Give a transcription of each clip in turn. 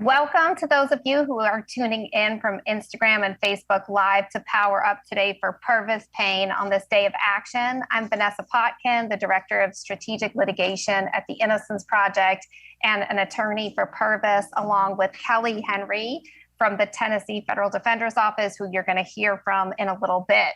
Welcome to those of you who are tuning in from Instagram and Facebook Live to Power Up today for Pervis Payne on this day of action. I'm Vanessa Potkin, the Director of Strategic Litigation at the Innocence Project and an attorney for Pervis, along with Kelly Henry from the Tennessee Federal Defender's Office, who you're going to hear from in a little bit.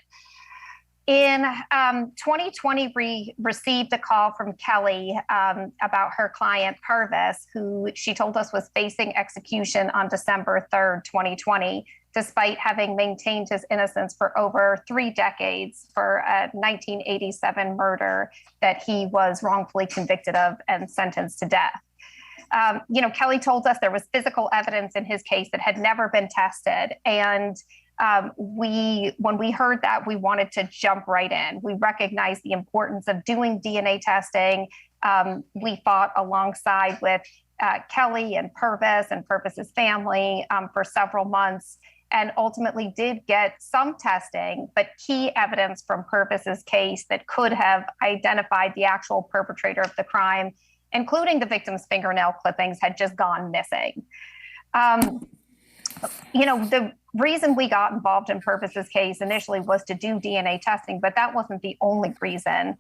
In 2020, we received a call from Kelly about her client, Pervis, who she told us was facing execution on December 3rd, 2020, despite having maintained his innocence for over 3 decades for a 1987 murder that he was wrongfully convicted of and sentenced to death. Kelly told us there was physical evidence in his case that had never been tested. And when we heard that, we wanted to jump right in. We recognized the importance of doing DNA testing. We fought alongside with Kelly and Pervis's family for several months, and ultimately did get some testing, but key evidence from Pervis's case that could have identified the actual perpetrator of the crime, including the victim's fingernail clippings, had just gone missing. The reason we got involved in Pervis's case initially was to do DNA testing, but that wasn't the only reason.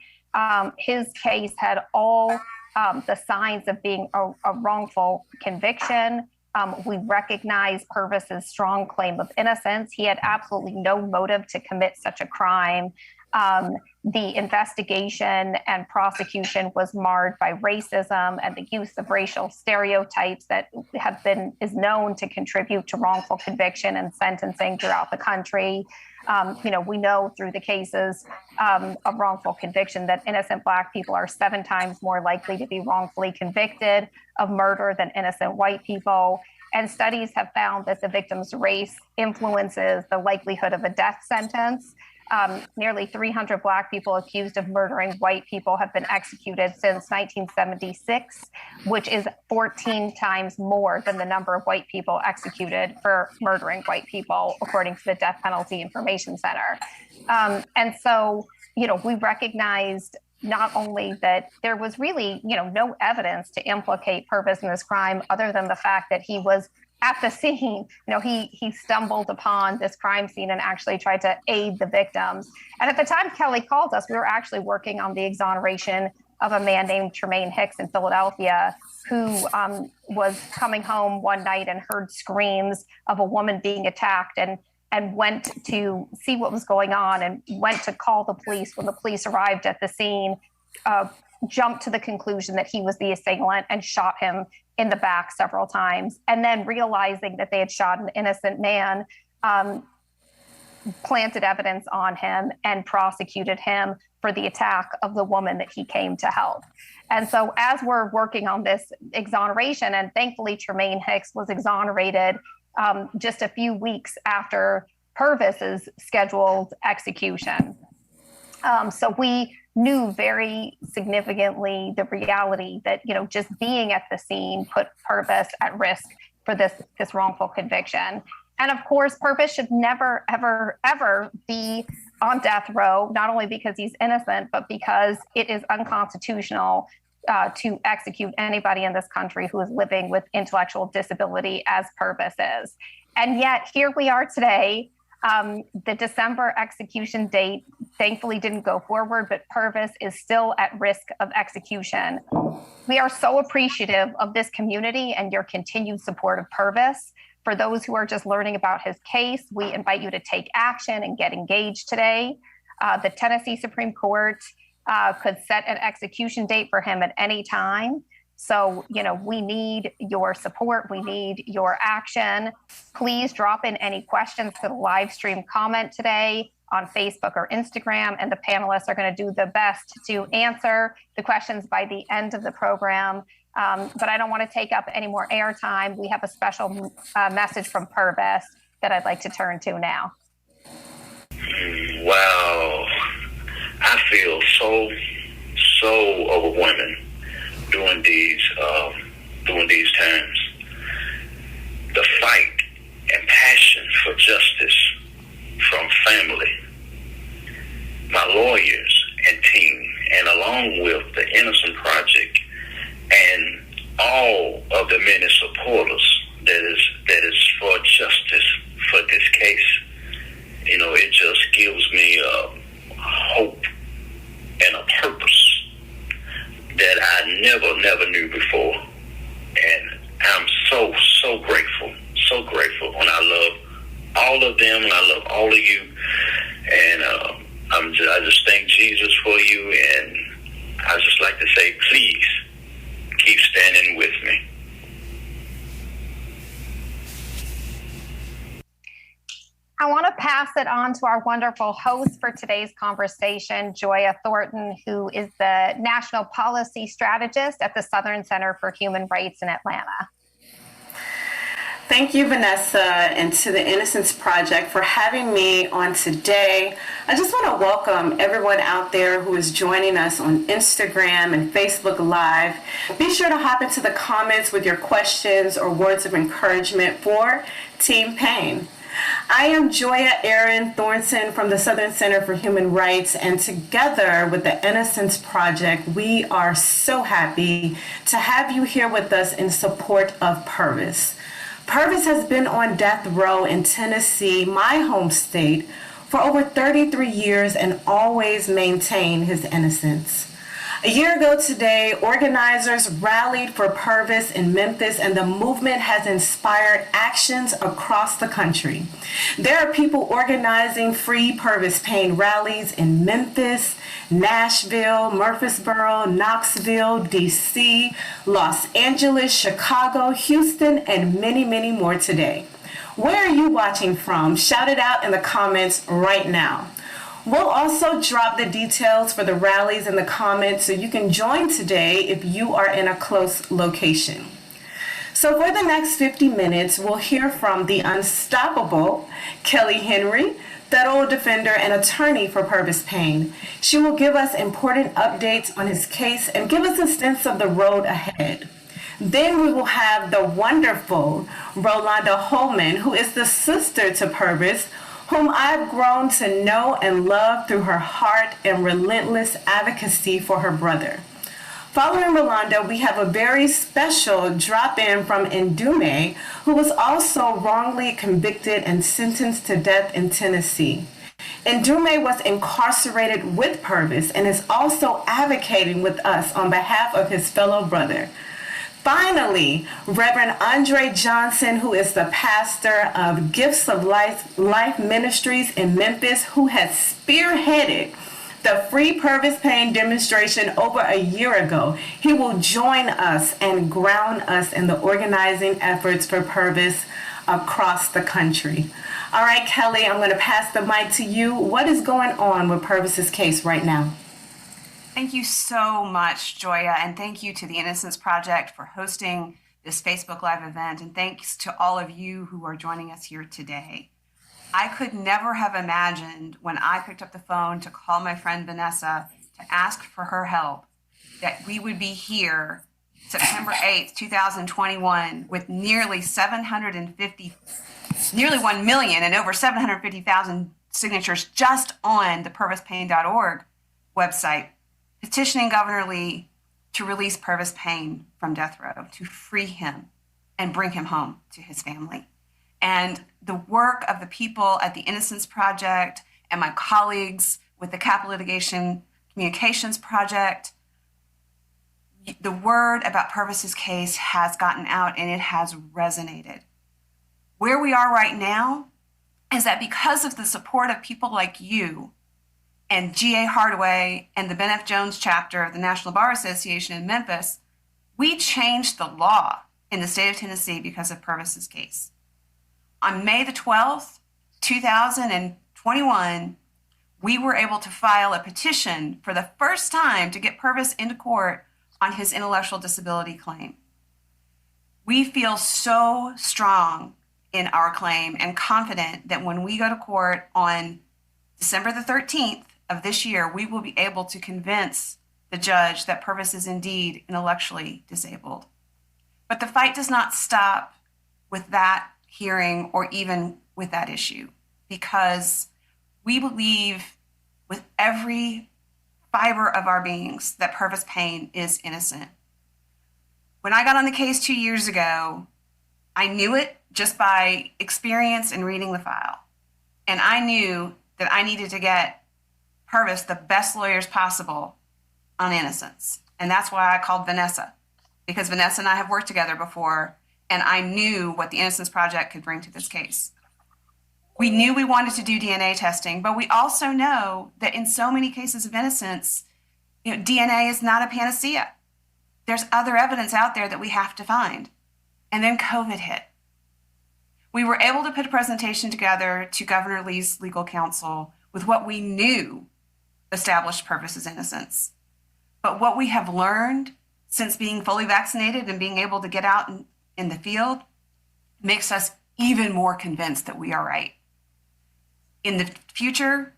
His case had all the signs of being a wrongful conviction. We recognize Pervis's strong claim of innocence. He had absolutely no motive to commit such a crime. The investigation and prosecution was marred by racism and the use of racial stereotypes that is known to contribute to wrongful conviction and sentencing throughout the country. We know through the cases of wrongful conviction that innocent Black people are 7 times more likely to be wrongfully convicted of murder than innocent white people. And studies have found that the victim's race influences the likelihood of a death sentence. Nearly 300 Black people accused of murdering white people have been executed since 1976, which is 14 times more than the number of white people executed for murdering white people, according to the Death Penalty Information Center. And so, we recognized not only that there was really, no evidence to implicate Pervis in this crime other than the fact that he was at the scene. He stumbled upon this crime scene and actually tried to aid the victims. And at the time Kelly called us, we were actually working on the exoneration of a man named Tremaine Hicks in Philadelphia, who was coming home one night and heard screams of a woman being attacked and went to see what was going on and went to call the police. When the police arrived at the scene, jumped to the conclusion that he was the assailant and shot him in the back several times. And then realizing that they had shot an innocent man, planted evidence on him and prosecuted him for the attack of the woman that he came to help. And so as we're working on this exoneration, and thankfully Tremaine Hicks was exonerated just a few weeks after Pervis's scheduled execution. So we knew very significantly the reality that, just being at the scene put Pervis at risk for this wrongful conviction. And of course, Pervis should never, ever, ever be on death row, not only because he's innocent, but because it is unconstitutional to execute anybody in this country who is living with intellectual disability, as Pervis is. And yet here we are today. The December execution date thankfully didn't go forward, but Pervis is still at risk of execution. We are so appreciative of this community and your continued support of Pervis. For those who are just learning about his case, we invite you to take action and get engaged today. The Tennessee Supreme Court could set an execution date for him at any time. So, we need your support. We need your action. Please drop in any questions to the live stream comment today on Facebook or Instagram, and the panelists are going to do the best to answer the questions by the end of the program. But I don't want to take up any more airtime. We have a special message from Pervis that I'd like to turn to now. Wow. I feel so overwhelming during these times. The fight and passion for justice from family, my lawyers and team, and along with the Innocence Project and all of the many supporters that is for justice for this case. It just gives me hope and a purpose that I never knew before. And I'm so grateful, and I love all of them, and I love all of you, and I just thank Jesus for you, and I just like to say, please keep standing with me. I want to pass it on to our wonderful host for today's conversation, Joya Thornton, who is the National Policy Strategist at the Southern Center for Human Rights in Atlanta. Thank you, Vanessa, and to the Innocence Project for having me on today. I just want to welcome everyone out there who is joining us on Instagram and Facebook Live. Be sure to hop into the comments with your questions or words of encouragement for Team Payne. I am Joya Erin Thornton from the Southern Center for Human Rights, and together with the Innocence Project, we are so happy to have you here with us in support of Pervis. Pervis has been on death row in Tennessee, my home state, for over 33 years and always maintained his innocence. A year ago today, organizers rallied for Pervis in Memphis, and the movement has inspired actions across the country. There are people organizing Free Pervis Payne rallies in Memphis, Nashville, Murfreesboro, Knoxville, D.C., Los Angeles, Chicago, Houston, and many, many more today. Where are you watching from? Shout it out in the comments right now. We'll also drop the details for the rallies in the comments so you can join today if you are in a close location. So for the next 50 minutes, we'll hear from the unstoppable Kelly Henry, federal defender and attorney for Pervis Payne. She will give us important updates on his case and give us a sense of the road ahead. Then we will have the wonderful Rolanda Holman, who is the sister to Pervis, whom I've grown to know and love through her heart and relentless advocacy for her brother. Following Rolanda, we have a very special drop-in from Ndume, who was also wrongly convicted and sentenced to death in Tennessee. Ndume was incarcerated with Pervis and is also advocating with us on behalf of his fellow brother. Finally, Reverend Andre Johnson, who is the pastor of Gifts of Life Ministries in Memphis, who has spearheaded the Free Pervis Payne demonstration over a year ago. He will join us and ground us in the organizing efforts for Pervis across the country. All right, Kelly, I'm going to pass the mic to you. What is going on with Pervis's case right now? Thank you so much, Joya, and thank you to the Innocence Project for hosting this Facebook Live event, and thanks to all of you who are joining us here today. I could never have imagined when I picked up the phone to call my friend Vanessa to ask for her help that we would be here September 8th, 2021 with nearly 1 million and over 750,000 signatures just on the pervispayne.org website, petitioning Governor Lee to release Pervis Payne from death row, to free him and bring him home to his family. And the work of the people at the Innocence Project and my colleagues with the Capital Litigation Communications Project, the word about Pervis's case has gotten out and it has resonated. Where we are right now is that because of the support of people like you and G.A. Hardaway and the Ben F. Jones chapter of the National Bar Association in Memphis, we changed the law in the state of Tennessee because of Pervis's case. On May the 12th, 2021, we were able to file a petition for the first time to get Pervis into court on his intellectual disability claim. We feel so strong in our claim and confident that when we go to court on December the 13th of this year, we will be able to convince the judge that Pervis is indeed intellectually disabled. But the fight does not stop with that hearing or even with that issue, because we believe with every fiber of our beings that Pervis Payne is innocent. When I got on the case 2 years ago, I knew it just by experience and reading the file. And I knew that I needed to get Pervis the best lawyers possible on innocence. And that's why I called Vanessa, because Vanessa and I have worked together before, and I knew what the Innocence Project could bring to this case. We knew we wanted to do DNA testing, but we also know that in so many cases of innocence, DNA is not a panacea. There's other evidence out there that we have to find. And then COVID hit. We were able to put a presentation together to Governor Lee's legal counsel with what we knew established Pervis's innocence. But what we have learned since being fully vaccinated and being able to get out in the field makes us even more convinced that we are right. In the future,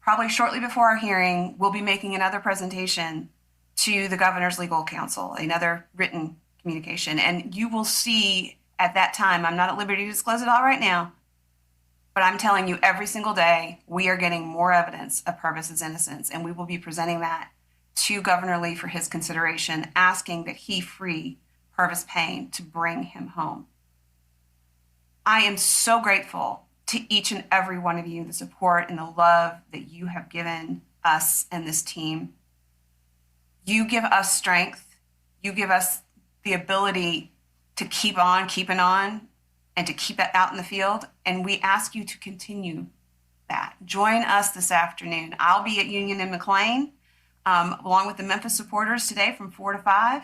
probably shortly before our hearing, we'll be making another presentation to the governor's legal counsel, another written communication. And you will see at that time, I'm not at liberty to disclose it all right now, but I'm telling you every single day, we are getting more evidence of Pervis's innocence. And we will be presenting that to Governor Lee for his consideration, asking that he free Pervis Payne to bring him home. I am so grateful to each and every one of you, the support and the love that you have given us and this team. You give us strength. You give us the ability to keep on keeping on and to keep it out in the field. And we ask you to continue that. Join us this afternoon. I'll be at Union and McLean, along with the Memphis supporters today from 4 to 5.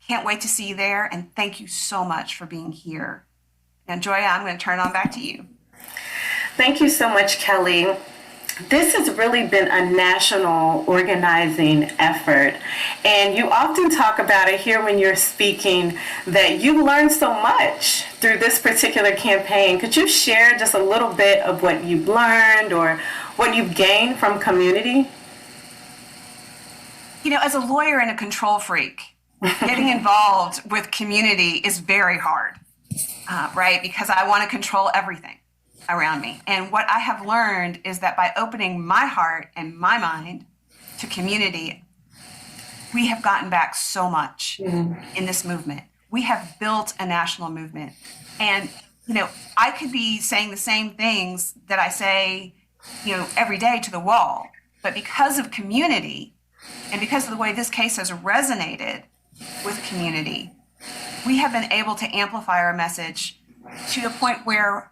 Can't wait to see you there. And thank you so much for being here. Now, Joya, I'm going to turn it on back to you. Thank you so much, Kelly. This has really been a national organizing effort. And you often talk about it here when you're speaking, that you learned so much through this particular campaign. Could you share just a little bit of what you've learned or what you've gained from community? As a lawyer and a control freak, getting involved with community is very hard, right? Because I want to control everything around me. And what I have learned is that by opening my heart and my mind to community, we have gotten back so much in this movement. We have built a national movement. And, I could be saying the same things that I say, every day to the wall. But because of community and because of the way this case has resonated with community, we have been able to amplify our message to the point where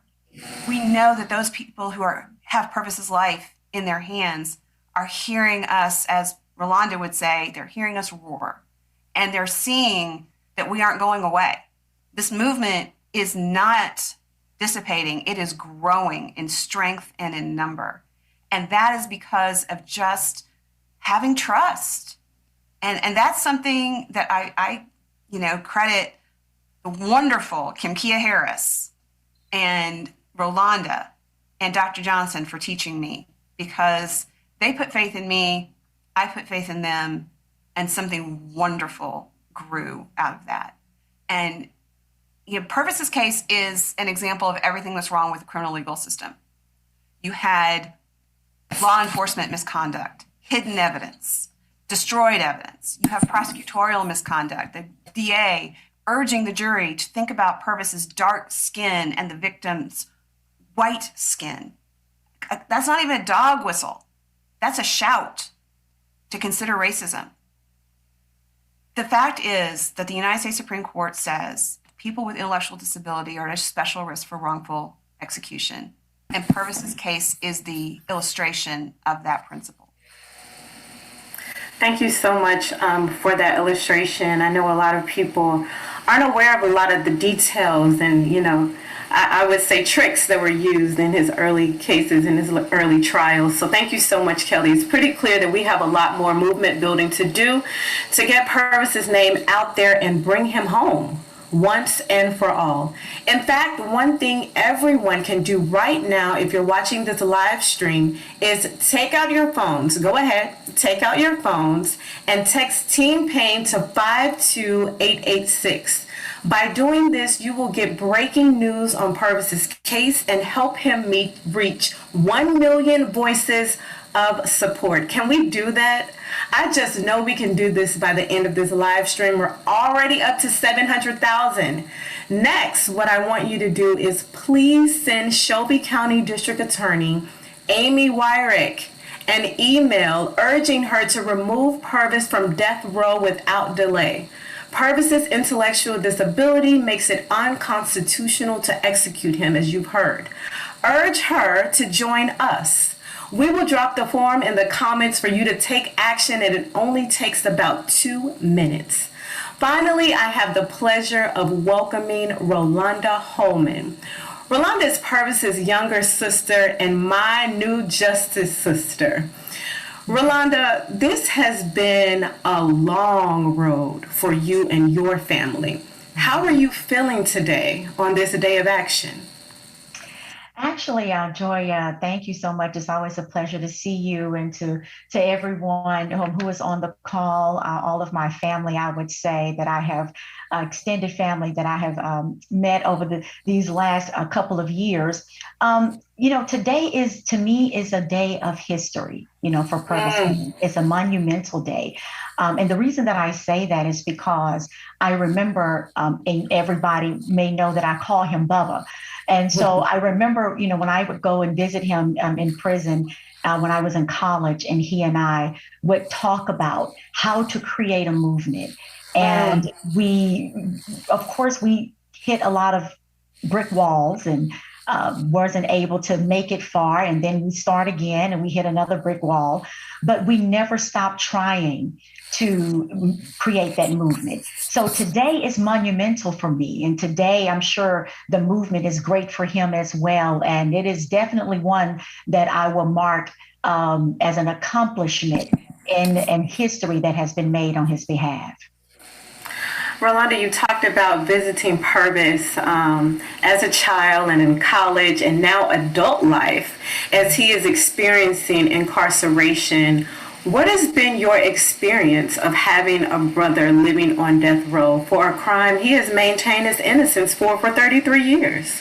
we know that those people who have Pervis's life in their hands are hearing us, as Rolanda would say, they're hearing us roar. And they're seeing that we aren't going away. This movement is not dissipating. It is growing in strength and in number. And that is because of just having trust. And that's something that I credit the wonderful Kim Kia Harris and Rolanda and Dr. Johnson for teaching me, because they put faith in me, I put faith in them, and something wonderful grew out of that. And Pervis's case is an example of everything that's wrong with the criminal legal system. You had law enforcement misconduct, hidden evidence, destroyed evidence. You have prosecutorial misconduct, the DA urging the jury to think about Pervis's dark skin and the victim's white skin. That's not even a dog whistle. That's a shout to consider racism. The fact is that the United States Supreme Court says people with intellectual disability are at a special risk for wrongful execution. And Pervis's case is the illustration of that principle. Thank you so much for that illustration. I know a lot of people aren't aware of a lot of the details and, I would say tricks that were used in his early cases, in his early trials. So thank you so much, Kelly. It's pretty clear that we have a lot more movement building to do to get Pervis's name out there and bring him home once and for all. In fact, one thing everyone can do right now, if you're watching this live stream, is take out your phones. Go ahead, take out your phones and text TEAMPAYNE to 52886. By doing this, you will get breaking news on Pervis's case and help him reach 1 million voices of support. Can we do that? I just know we can do this by the end of this live stream. We're already up to 700,000. Next, what I want you to do is please send Shelby County District Attorney Amy Wyrick an email urging her to remove Pervis from death row without delay. Pervis's intellectual disability makes it unconstitutional to execute him, as you've heard. Urge her to join us. We will drop the form in the comments for you to take action, and it only takes about 2 minutes. Finally, I have the pleasure of welcoming Rolanda Holman. Rolanda is Pervis's younger sister and my new justice sister. Rolanda, this has been a long road for you and your family. How are you feeling today on this day of action? Actually, Joy, thank you so much. It's always a pleasure to see you and to everyone who is on the call, all of my family. I would say that I have extended family that I have met over these last couple of years. Today to me is a day of history, for Pervis Payne. It's a monumental day. And the reason that I say that is because I remember, and everybody may know that I call him Bubba. And so I remember, when I would go and visit him in prison when I was in college, and he and I would talk about how to create a movement. And we hit a lot of brick walls and wasn't able to make it far. And then we start again and we hit another brick wall, but we never stopped trying to create that movement. So today is monumental for me. And today, I'm sure the movement is great for him as well. And it is definitely one that I will mark as an accomplishment in history that has been made on his behalf. Rolanda, you talked about visiting Pervis as a child and in college and now adult life as he is experiencing incarceration. What has been your experience of having a brother living on death row for a crime he has maintained his innocence for 33 years?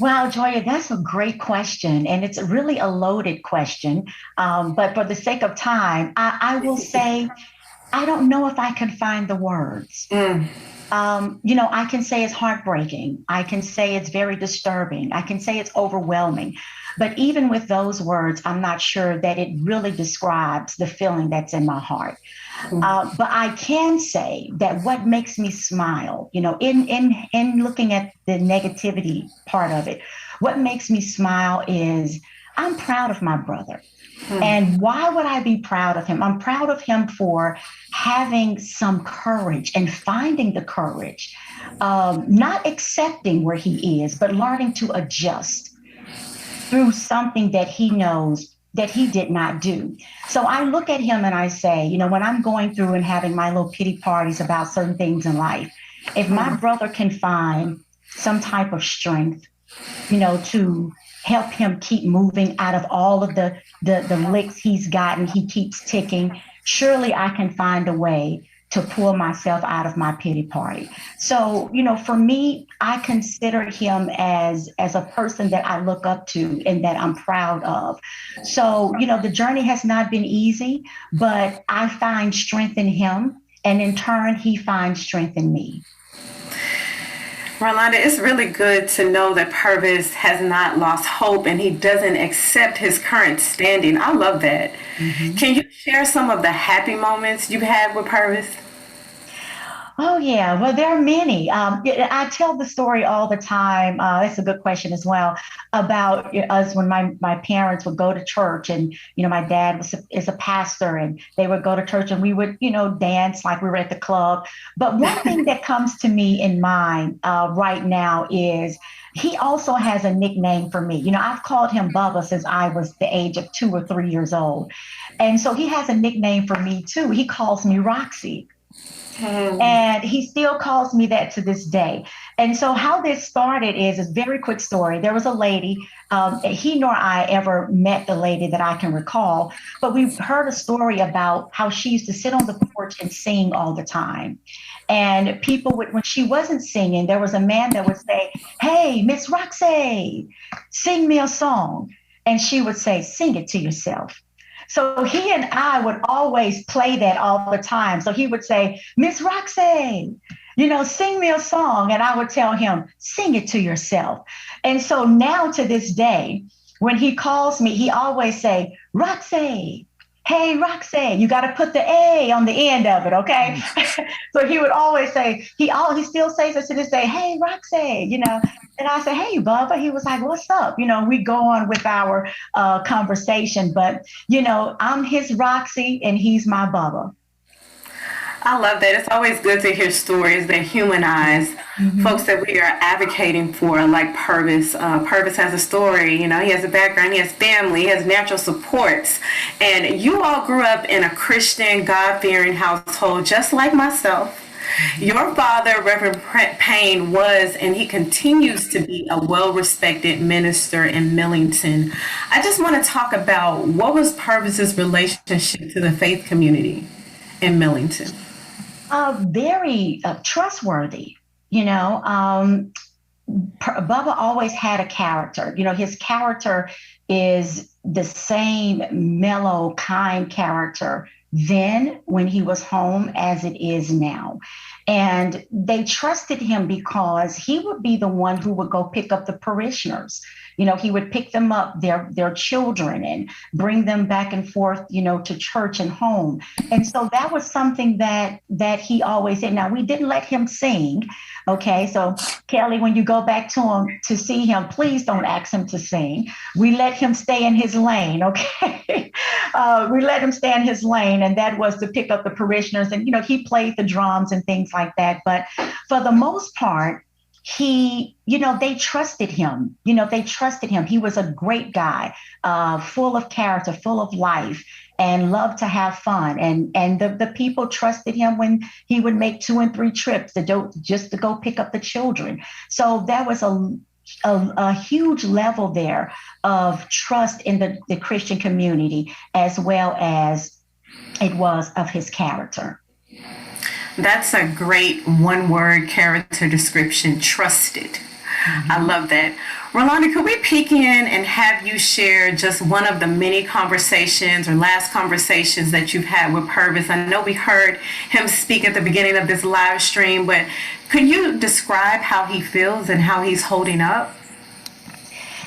Wow, Joya, that's a great question. And it's really a loaded question. But for the sake of time, I will say, I don't know if I can find the words. I can say it's heartbreaking. I can say it's very disturbing. I can say it's overwhelming. But even with those words, I'm not sure that it really describes the feeling that's in my heart. But I can say that what makes me smile, in looking at the negativity part of it, what makes me smile is I'm proud of my brother. And why would I be proud of him? I'm proud of him for having some courage and finding the courage, not accepting where he is, but learning to adjust through something that he knows that he did not do. So I look at him and I say, when I'm going through and having my little pity parties about certain things in life, if my brother can find some type of strength, to help him keep moving out of all of the licks he's gotten, he keeps ticking. Surely I can find a way to pull myself out of my pity party. So, for me, I consider him as a person that I look up to and that I'm proud of. So, the journey has not been easy, but I find strength in him, and in turn, he finds strength in me. Rolanda, it's really good to know that Pervis has not lost hope and he doesn't accept his current standing. I love that. Can you share some of the happy moments you had with Pervis? Oh, yeah. Well, there are many. I tell the story all the time. That's a good question as well, about us when my parents would go to church, and, my dad is a pastor, and they would go to church and we would, dance like we were at the club. But one thing that comes to me in mind right now is he also has a nickname for me. I've called him Bubba since I was the age of 2 or 3 years old. And so he has a nickname for me too. He calls me Roxy. And he still calls me that to this day. And so how this started is a very quick story. There was a lady, he nor I ever met the lady that I can recall, but we heard a story about how she used to sit on the porch and sing all the time. And people would, when she wasn't singing, there was a man that would say, "Hey, Miss Roxy, sing me a song." And she would say, "Sing it to yourself." So he and I would always play that all the time. So he would say, Miss Roxy, sing me a song. And I would tell him, sing it to yourself. And so now to this day, when he calls me, he always say, Roxy, hey, Roxy, you got to put the A on the end of it, okay? So he would always say, he still says it to this day, hey, Roxy, and I said, hey, Bubba. He was like, what's up? We go on with our conversation, but, I'm his Roxy and he's my Bubba. I love that. It's always good to hear stories that humanize folks that we are advocating for, like Pervis. Pervis has a story, he has a background, he has family, he has natural supports. And you all grew up in a Christian, God-fearing household, just like myself. Your father, Reverend Payne, was and he continues to be a well-respected minister in Millington. I just want to talk about what was Pervis's relationship to the faith community in Millington. Very trustworthy. Bubba always had a character. His character is the same mellow, kind character then when he was home as it is now. And they trusted him because he would be the one who would go pick up the parishioners. He would pick them up, their children, and bring them back and forth, to church and home. And so that was something that he always did. Now, we didn't let him sing. Okay, so Kelly, when you go back to him to see him, please don't ask him to sing. We let him stay in his lane. Okay, we let him stay in his lane, and that was to pick up the parishioners. And he played the drums and things like that. But for the most part, they trusted him. They trusted him. He was a great guy, full of character, full of life, and loved to have fun. And the people trusted him when he would make 2 and 3 trips just to go pick up the children. So there was a huge level there of trust in the Christian community, as well as it was of his character. That's a great one-word character description, trusted. I love that. Rolanda, could we peek in and have you share just one of the many conversations or last conversations that you've had with Pervis? I know we heard him speak at the beginning of this live stream, but could you describe how he feels and how he's holding up?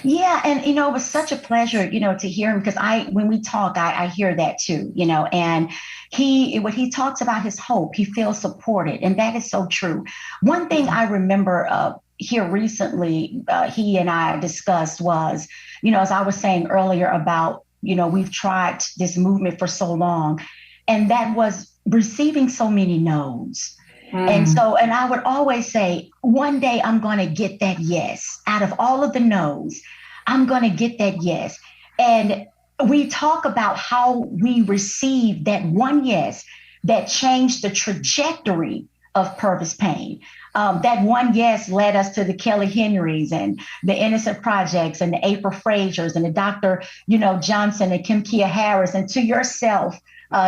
Yeah, and it was such a pleasure, to hear him, because when we talk, I hear that too, and when he talks about his hope, he feels supported, and that is so true. One thing I remember here recently, he and I discussed was, as I was saying earlier about, we've tried this movement for so long, and that was receiving so many no's. And I would always say, one day I'm going to get that yes. Out of all of the no's, I'm going to get that yes. And we talk about how we received that one yes that changed the trajectory of Pervis Payne. That one yes led us to the Kelly Henrys and the Innocent Projects and the April Frasers and the Dr. Johnson and Kim Kia Harris, and to yourself,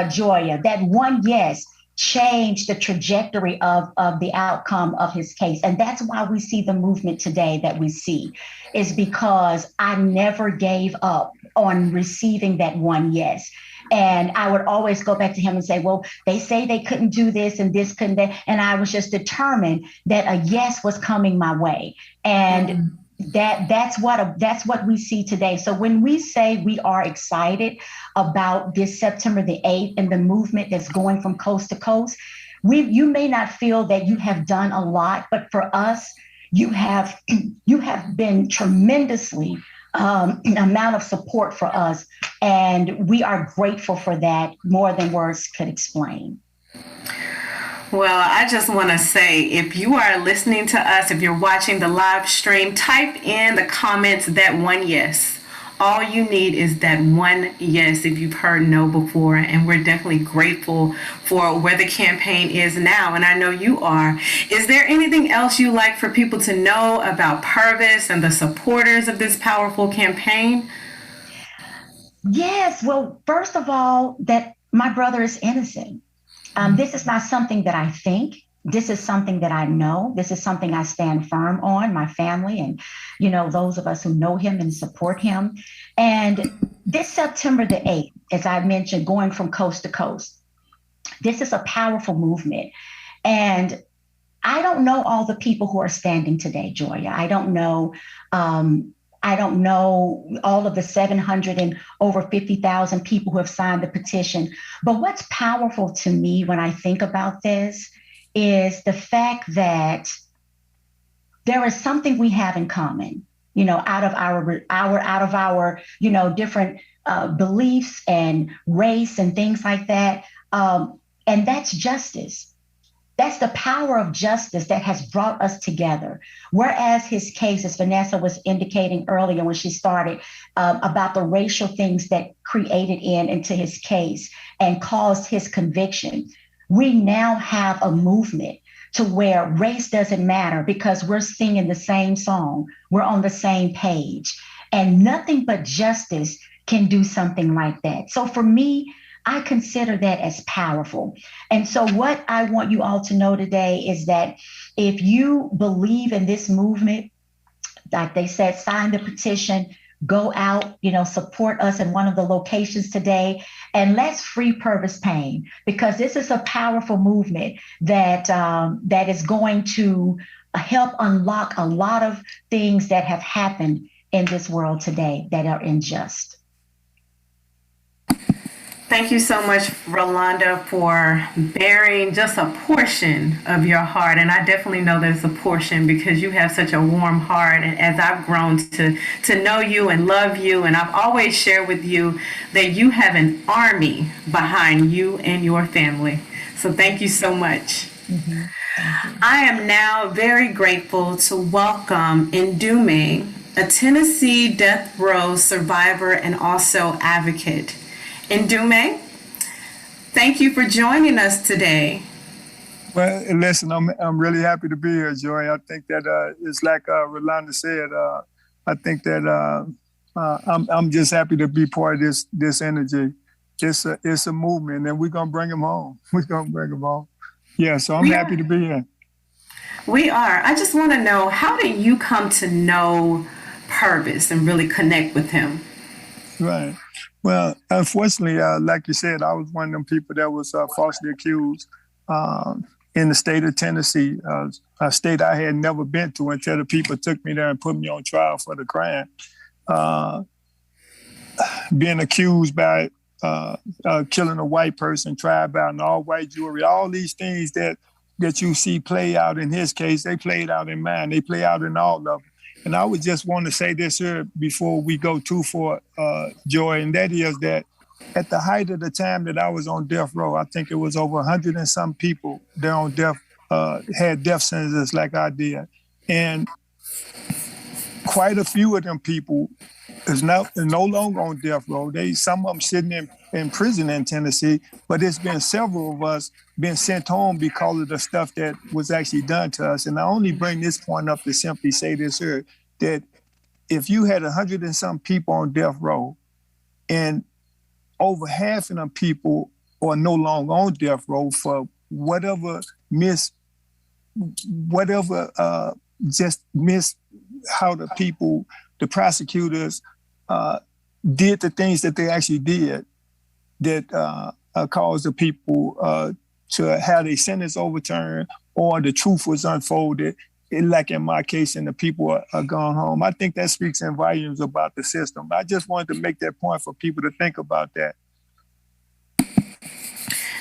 Joya. That one yes change the trajectory of the outcome of his case. And that's why we see the movement today that we see, is because I never gave up on receiving that one yes. And I would always go back to him and say, well, they say they couldn't do this and this couldn't. And I was just determined that a yes was coming my way. And that's what we see today. So when we say we are excited about this September the 8th and the movement that's going from coast to coast, you may not feel that you have done a lot, but for us, you have been tremendously amount of support for us, and we are grateful for that more than words could explain. Well, I just want to say, if you are listening to us, if you're watching the live stream, type in the comments that one yes. All you need is that one yes if you've heard no before. And we're definitely grateful for where the campaign is now. And I know you are. Is there anything else you'd like for people to know about Pervis and the supporters of this powerful campaign? Yes. Well, first of all, that my brother is innocent. This is not something that I think. this is something that I know. This is something I stand firm on, my family, and, those of us who know him and support him. And this September the 8th, as I mentioned, going from coast to coast, this is a powerful movement. And I don't know all the people who are standing today, Joya. I don't know. I don't know all of the 700 and over 50,000 people who have signed the petition. But what's powerful to me when I think about this is the fact that there is something we have in common, out of our different beliefs and race and things like that. And that's justice. That's the power of justice that has brought us together. Whereas his case, as Vanessa was indicating earlier when she started, about the racial things that created into his case and caused his conviction, we now have a movement to where race doesn't matter because we're singing the same song. We're on the same page. And nothing but justice can do something like that. So for me, I consider that as powerful. And so what I want you all to know today is that if you believe in this movement, like they said, sign the petition, go out, support us in one of the locations today, and let's free Pervis Payne, because this is a powerful movement that that is going to help unlock a lot of things that have happened in this world today that are unjust. Thank you so much, Rolanda, for bearing just a portion of your heart. And I definitely know that it's a portion because you have such a warm heart. And as I've grown to know you and love you, and I've always shared with you that you have an army behind you and your family. So thank you so much. Mm-hmm. I am now very grateful to welcome Innocence, a Tennessee death row survivor and also advocate. Innocence, thank you for joining us today. Well, listen, I'm really happy to be here, Joy. I think that it's like Rolanda said. I think that I'm just happy to be part of this energy. It's a movement, and we're gonna bring them home. We're gonna bring them home. Yeah, so I'm happy to be here. We are. I just want to know, how did you come to know Pervis and really connect with him? Right. Well, unfortunately, like you said, I was one of them people that was falsely accused in the state of Tennessee, a state I had never been to until the people took me there and put me on trial for the crime. Being accused by killing a white person, tried by an all-white jury, all these things that you see play out in his case, they played out in mine. They play out in all of them. And I would just want to say this here before we go too far, Joy, and that is that at the height of the time that I was on death row, I think it was over 100 and some people there on death, had death sentences like I did. And quite a few of them people is no longer on death row. Some of them sitting in prison in Tennessee, but it's been several of us been sent home because of the stuff that was actually done to us. And I only bring this point up to simply say this here, that if you had 100 and some people on death row and over half of them people are no longer on death row for just miss how the prosecutors did the things that they actually did that caused the people to have their sentence overturned or the truth was unfolded, like in my case, and the people are gone home. I think that speaks in volumes about the system. I just wanted to make that point for people to think about that.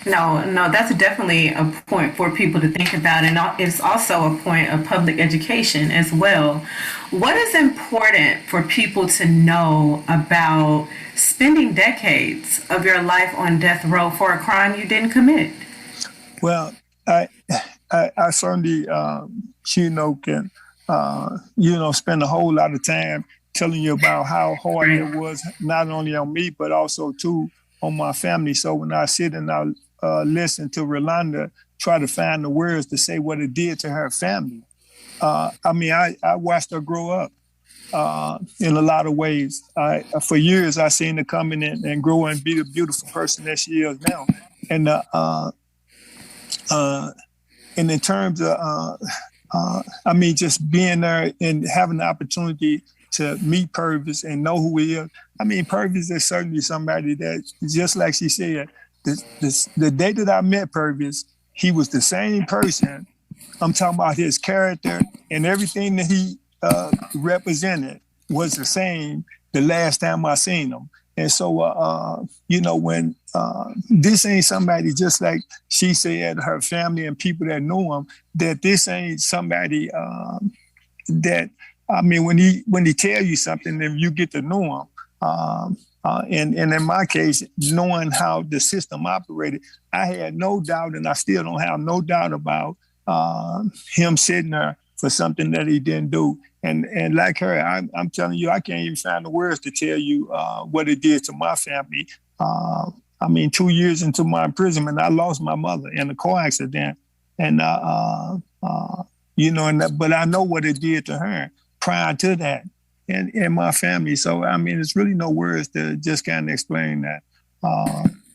No, that's definitely a point for people to think about. And it's also a point of public education as well. What is important for people to know about spending decades of your life on death row for a crime you didn't commit? Well, I certainly, can, spend a whole lot of time telling you about how hard it was, not only on me, but also too on my family. So when I sit and I listen to Rolanda try to find the words to say what it did to her family, I watched her grow up in a lot of ways. For years, I seen her come in and grow and be the beautiful person that she is now. And and in terms of, I mean, just being there and having the opportunity to meet Pervis and know who he is. I mean, Pervis is certainly somebody that, just like she said, the day that I met Pervis, he was the same person. I'm talking about his character and everything that he represented was the same the last time I seen him. And so, you know, when this ain't somebody, just like she said, her family and people that know him, that this ain't somebody that, I mean, when he tell you something, then you get to know him. And in my case, knowing how the system operated, I had no doubt, and I still don't have no doubt about him sitting there for something that he didn't do. And like her, I'm telling you, I can't even find the words to tell you what it did to my family. I mean, 2 years into my imprisonment, I lost my mother in a car accident. And, you know, but I know what it did to her prior to that and my family. So, I mean, there's really no words to just kind of explain that.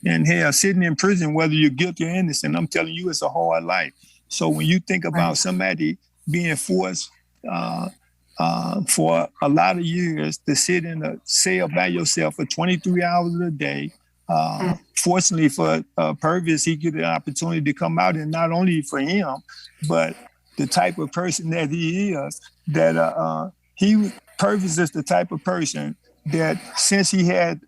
And hell, sitting in prison, whether you're guilty or innocent, I'm telling you, it's a hard life. So when you think about somebody being forced for a lot of years to sit in a cell by yourself for 23 hours a day, fortunately for Pervis, he get an opportunity to come out, and not only for him, but the type of person that he is, that Pervis is the type of person that since he had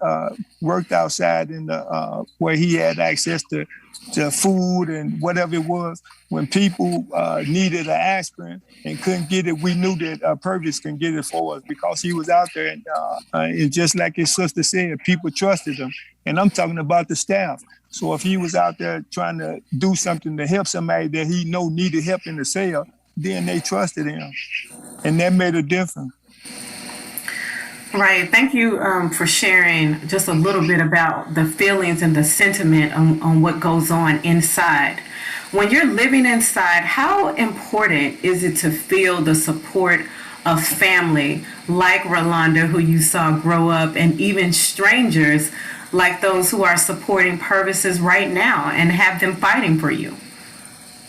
worked outside in the where he had access to food and whatever it was, when people needed an aspirin and couldn't get it, we knew that Pervis can get it for us because he was out there. And just like his sister said, people trusted him. And I'm talking about the staff. So if he was out there trying to do something to help somebody that he know needed help in the cell, then they trusted him. And that made a difference. Right. Thank you for sharing just a little bit about the feelings and the sentiment on what goes on inside. When you're living inside, how important is it to feel the support of family like Rolanda, who you saw grow up, and even strangers like those who are supporting Pervis's right now and have them fighting for you?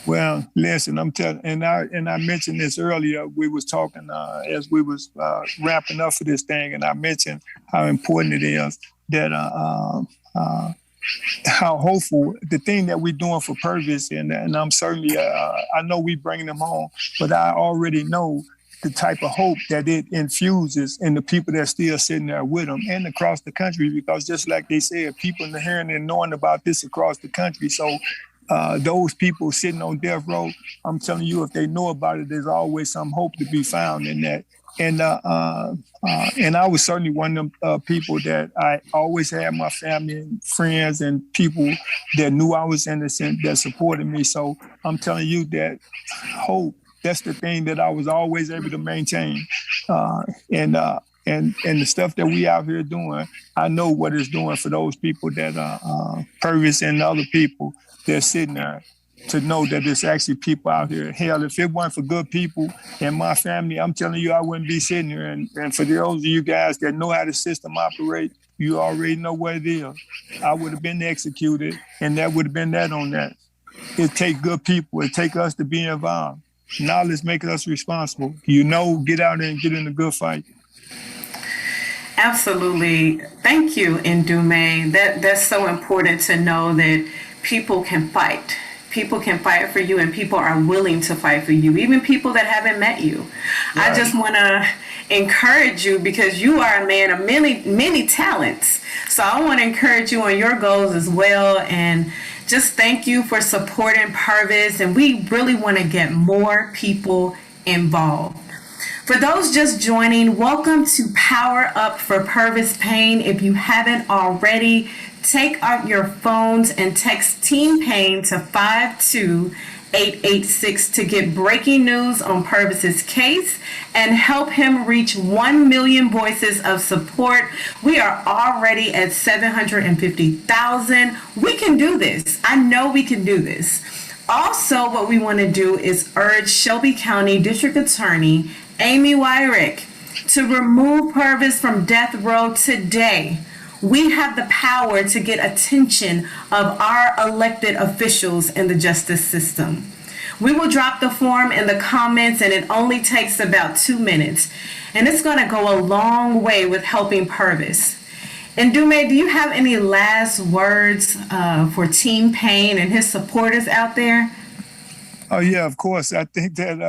Well, listen, I'm telling, and I mentioned this earlier. We was talking as we was wrapping up for this thing, and I mentioned how important it is that how hopeful the thing that we're doing for Pervis, and I'm certainly I know we bringing them home, but I already know the type of hope that it infuses in the people that still sitting there with them and across the country, because just like they said, people are hearing and knowing about this across the country. So. Those people sitting on death row, I'm telling you, if they know about it, there's always some hope to be found in that. And I was certainly one of them people that I always had my family and friends and people that knew I was innocent that supported me. So I'm telling you that hope, that's the thing that I was always able to maintain. And the stuff that we out here doing, I know what it's doing for those people that Pervis and other people. They're sitting there to know that there's actually people out here. Hell, if it weren't for good people and my family, I'm telling you, I wouldn't be sitting here. And for those of you guys that know how the system operates, you already know what it is. I would have been executed, and that would have been that on that. It take good people. It take us to be involved. Knowledge makes us responsible. You know, get out there and get in a good fight. Absolutely. Thank you, Ndume. That's so important to know that people can fight. People can fight for you, and people are willing to fight for you, even people that haven't met you. Right. I just want to encourage you, because you are a man of many talents. So I want to encourage you on your goals as well. And just thank you for supporting Pervis. And we really want to get more people involved. For those just joining, welcome to Power Up for Pervis Payne. If you haven't already, take out your phones and text TEAMPAYNE to 52886 to get breaking news on Pervis's case and help him reach 1 million voices of support. We are already at 750,000. We can do this. I know we can do this. Also, what we want to do is urge Shelby County District Attorney Amy Wyrick to remove Pervis from death row today. We have the power to get attention of our elected officials in the justice system. We will drop the form in the comments, and it only takes about 2 minutes. And it's going to go a long way with helping Pervis. And Dume, do you have any last words for Team Payne and his supporters out there? Oh yeah, of course. I think that,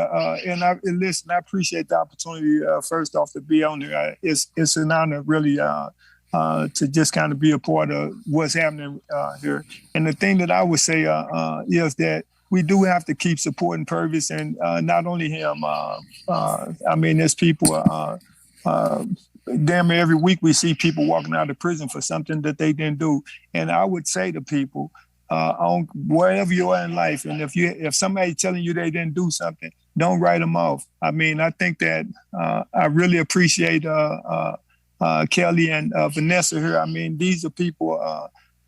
and listen, I appreciate the opportunity. First off, to be on here. It's an honor, really, to just kind of be a part of what's happening here. And the thing that I would say is that we do have to keep supporting Pervis, and not only him. I mean, there's people. Damn near every week we see people walking out of prison for something that they didn't do. And I would say to people, on wherever you are in life, and if somebody telling you they didn't do something, don't write them off. I mean, I think that I really appreciate Kelly and Vanessa here. I mean, these are people.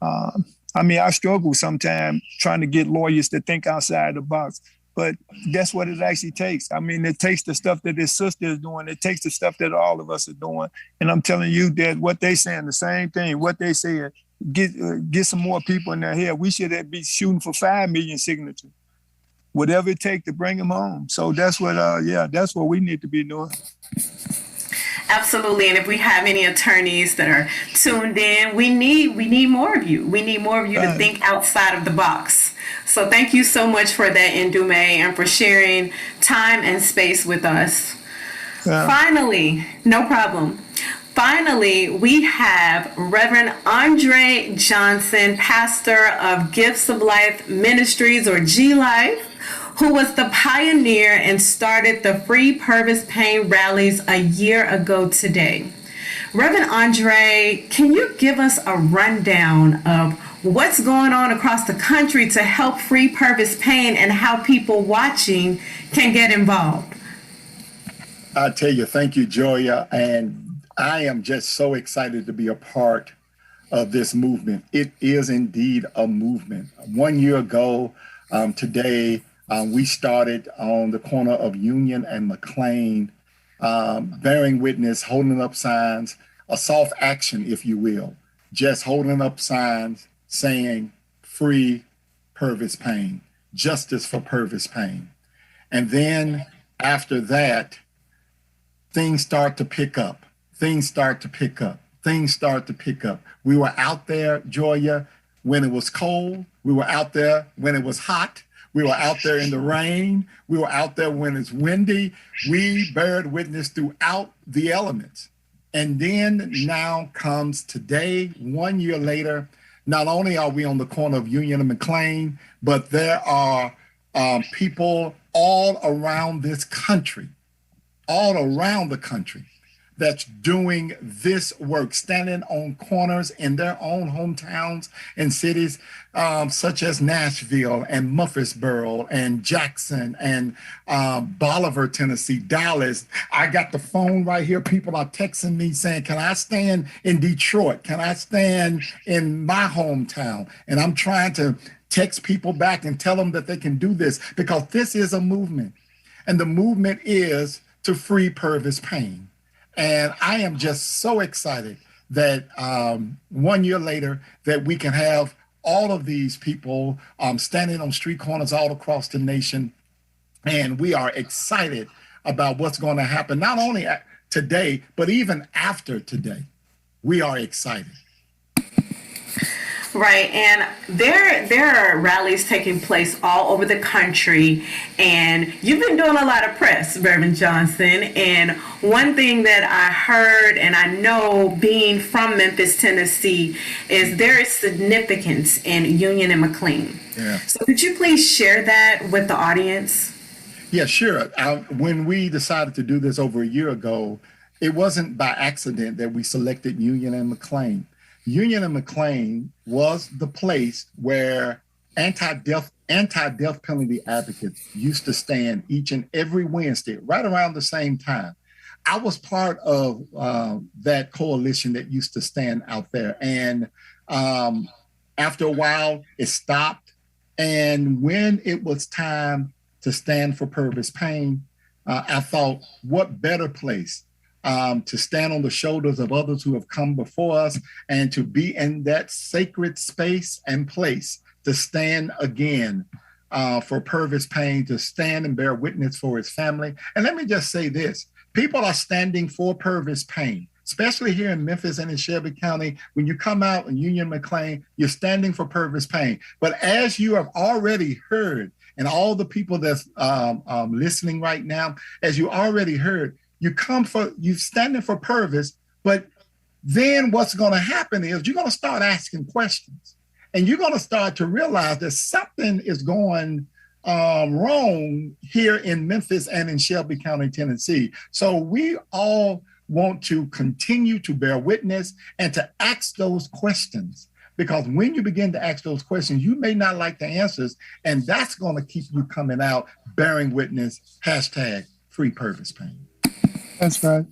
I mean, I struggle sometimes trying to get lawyers to think outside the box, but that's what it actually takes. I mean, it takes the stuff that his sister is doing. It takes the stuff that all of us are doing. And I'm telling you that what they saying, the same thing, what they said. Get some more people in their head. We should be shooting for 5 million signatures, whatever it takes to bring them home. So that's what, that's what we need to be doing. Absolutely. And if we have any attorneys that are tuned in, we need more of you. We need more of you to think outside of the box. So thank you so much for that, Ndume, and for sharing time and space with us. Finally, no problem. Finally, we have Reverend Andre Johnson, pastor of Gifts of Life Ministries, or G-Life, who was the pioneer and started the Free Pervis Payne rallies a year ago today. Reverend Andre, can you give us a rundown of what's going on across the country to help free Pervis Payne and how people watching can get involved? I tell you, thank you, Joya, and I am just so excited to be a part of this movement. It is indeed a movement. 1 year ago today, we started on the corner of Union and McLean, bearing witness, holding up signs, a soft action, if you will, just holding up signs saying, free Pervis Payne, justice for Pervis Payne. And then after that, things start to pick up. Things start to pick up. Things start to pick up. We were out there, Joya, when it was cold. We were out there when it was hot. We were out there in the rain. We were out there when it's windy. We bared witness throughout the elements. And then now comes today, 1 year later. Not only are we on the corner of Union and McLean, but there are people all around this country, all around the country, that's doing this work, standing on corners in their own hometowns and cities, such as Nashville and Murfreesboro and Jackson and Bolivar, Tennessee, Dallas. I got the phone right here. People are texting me saying, can I stand in Detroit? Can I stand in my hometown? And I'm trying to text people back and tell them that they can do this, because this is a movement. And the movement is to free Pervis Payne. And I am just so excited that 1 year later that we can have all of these people standing on street corners all across the nation. And we are excited about what's going to happen, not only today, but even after today. We are excited. Right, and there are rallies taking place all over the country, and you've been doing a lot of press, Reverend Johnson, and one thing that I heard, and I know being from Memphis, Tennessee, is there is significance in Union and McLean. Yeah. So could you please share that with the audience? Yeah, sure. When we decided to do this over a year ago, it wasn't by accident that we selected Union and McLean. Union and McLean was the place where anti-death penalty advocates used to stand each and every Wednesday, right around the same time. I was part of that coalition that used to stand out there. And after a while, it stopped. And when it was time to stand for Pervis Payne, I thought, what better place to stand on the shoulders of others who have come before us and to be in that sacred space and place to stand again for Pervis Payne to stand and bear witness for his family. And let me just say this, people are standing for Pervis Payne, especially here in Memphis and in Shelby County. When you come out in Union McLean, you're standing for Pervis Payne. But as you have already heard, and all the people that's listening right now, as you already heard, you standing for Pervis, but then what's going to happen is you're going to start asking questions, and you're going to start to realize that something is going wrong here in Memphis and in Shelby County, Tennessee. So we all want to continue to bear witness and to ask those questions, because when you begin to ask those questions, you may not like the answers, and that's going to keep you coming out bearing witness, #Free Pervis Payne. That's right.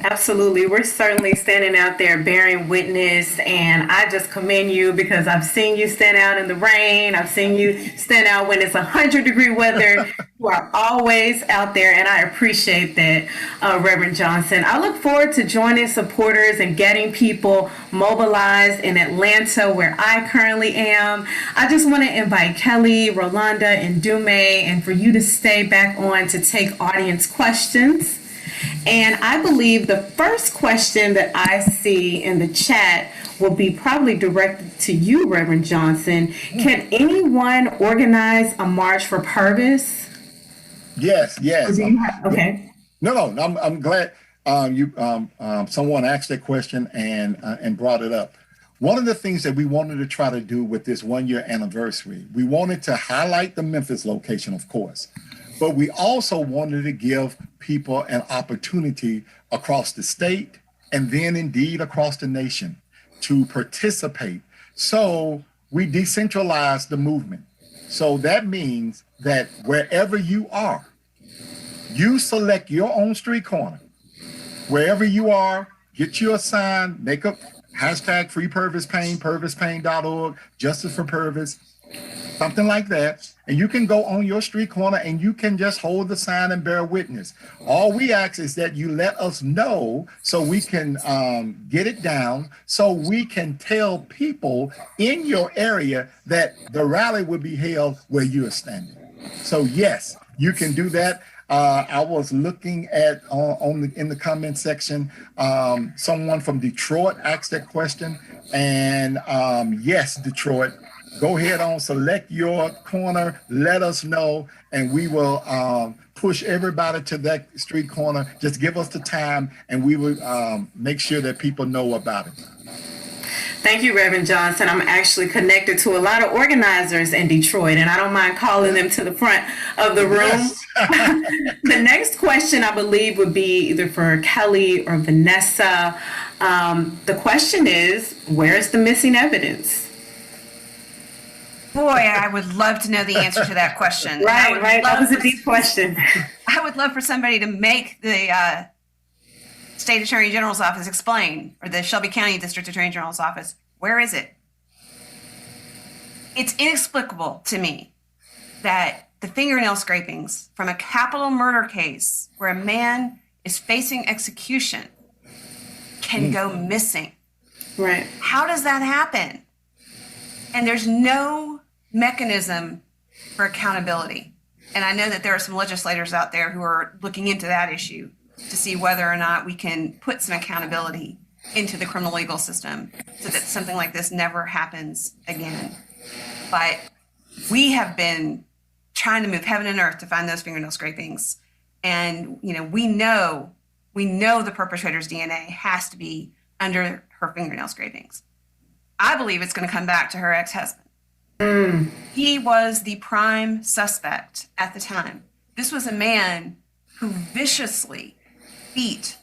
Absolutely. We're certainly standing out there bearing witness, and I just commend you because I've seen you stand out in the rain. I've seen you stand out when it's 100-degree weather. You are always out there, and I appreciate that, Reverend Johnson. I look forward to joining supporters and getting people mobilized in Atlanta, where I currently am. I just want to invite Kelly, Rolanda, and Dume, and for you to stay back on to take audience questions. And I believe the first question that I see in the chat will be probably directed to you, Reverend Johnson. Can anyone organize a march for Pervis? Yes. Okay. No. I'm glad someone asked that question and brought it up. One of the things that we wanted to try to do with this 1-year anniversary, we wanted to highlight the Memphis location, of course, but we also wanted to give people an opportunity across the state and then indeed across the nation to participate. So we decentralized the movement. So that means that wherever you are, you select your own street corner. Wherever you are, get you a sign, make a #Free Pervis Payne, pervispayne.org, Justice for Pervis, something like that. And you can go on your street corner and you can just hold the sign and bear witness. All we ask is that you let us know so we can get it down, so we can tell people in your area that the rally will be held where you are standing. So yes, you can do that. I was looking at in the comment section, someone from Detroit asked that question, and yes, Detroit, go ahead on, select your corner, let us know, and we will push everybody to that street corner. Just give us the time, and we will make sure that people know about it. Thank you, Reverend Johnson. I'm actually connected to a lot of organizers in Detroit, and I don't mind calling them to the front of the room. Yes. The next question, I believe, would be either for Kelly or Vanessa. The question is, where's the missing evidence? Boy, I would love to know the answer to that question. Right. That was a deep question. I would love for somebody to make the State Attorney General's office explain, or the Shelby County District Attorney General's office, where is it? It's inexplicable to me that the fingernail scrapings from a capital murder case where a man is facing execution can go missing. Right. How does that happen? And there's no mechanism for accountability. And I know that there are some legislators out there who are looking into that issue to see whether or not we can put some accountability into the criminal legal system so that something like this never happens again. But we have been trying to move heaven and earth to find those fingernail scrapings. And, we know the perpetrator's DNA has to be under her fingernail scrapings. I believe it's going to come back to her ex-husband. He was the prime suspect at the time. This was a man who viciously beat